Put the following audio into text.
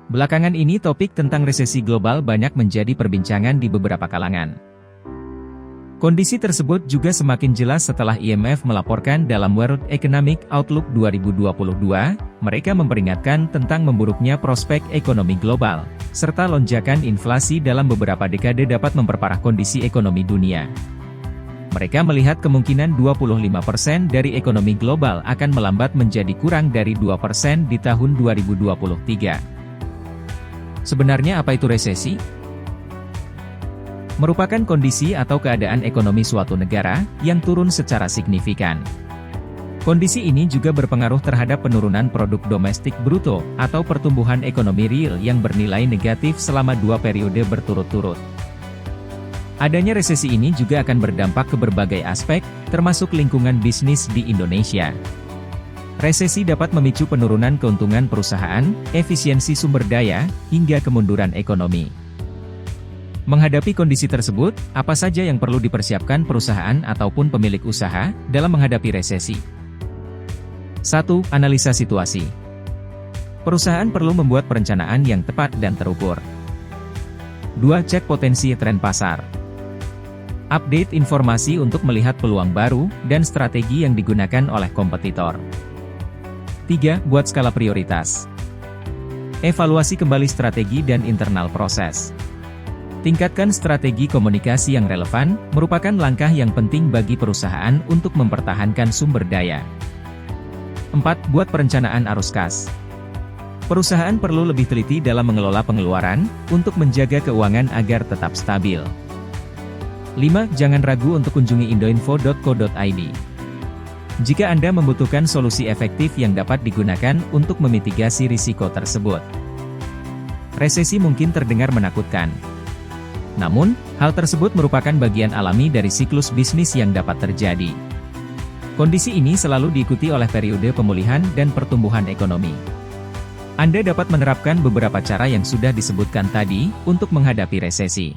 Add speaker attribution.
Speaker 1: Belakangan ini topik tentang resesi global banyak menjadi perbincangan di beberapa kalangan. Kondisi tersebut juga semakin jelas setelah IMF melaporkan dalam World Economic Outlook 2022, mereka memperingatkan tentang memburuknya prospek ekonomi global, serta lonjakan inflasi dalam beberapa dekade dapat memperparah kondisi ekonomi dunia. Mereka melihat kemungkinan 25% dari ekonomi global akan melambat menjadi kurang dari 2% di tahun 2023. Sebenarnya apa itu resesi? Merupakan kondisi atau keadaan ekonomi suatu negara yang turun secara signifikan. Kondisi ini juga berpengaruh terhadap penurunan produk domestik bruto atau pertumbuhan ekonomi real yang bernilai negatif selama 2 periode berturut-turut. Adanya resesi ini juga akan berdampak ke berbagai aspek, termasuk lingkungan bisnis di Indonesia. Resesi dapat memicu penurunan keuntungan perusahaan, efisiensi sumber daya, hingga kemunduran ekonomi. Menghadapi kondisi tersebut, apa saja yang perlu dipersiapkan perusahaan ataupun pemilik usaha dalam menghadapi resesi? 1. Analisa situasi. Perusahaan perlu membuat perencanaan yang tepat dan terukur. 2. Cek potensi tren pasar. Update informasi untuk melihat peluang baru dan strategi yang digunakan oleh kompetitor. 3. Buat skala prioritas. Evaluasi kembali strategi dan internal proses. Tingkatkan strategi komunikasi yang relevan, merupakan langkah yang penting bagi perusahaan untuk mempertahankan sumber daya. 4. Buat perencanaan arus kas. Perusahaan perlu lebih teliti dalam mengelola pengeluaran, untuk menjaga keuangan agar tetap stabil. 5. Jangan ragu untuk kunjungi indoinfo.co.id. Jika Anda membutuhkan solusi efektif yang dapat digunakan untuk memitigasi risiko tersebut. Resesi mungkin terdengar menakutkan. Namun, hal tersebut merupakan bagian alami dari siklus bisnis yang dapat terjadi. Kondisi ini selalu diikuti oleh periode pemulihan dan pertumbuhan ekonomi. Anda dapat menerapkan beberapa cara yang sudah disebutkan tadi untuk menghadapi resesi.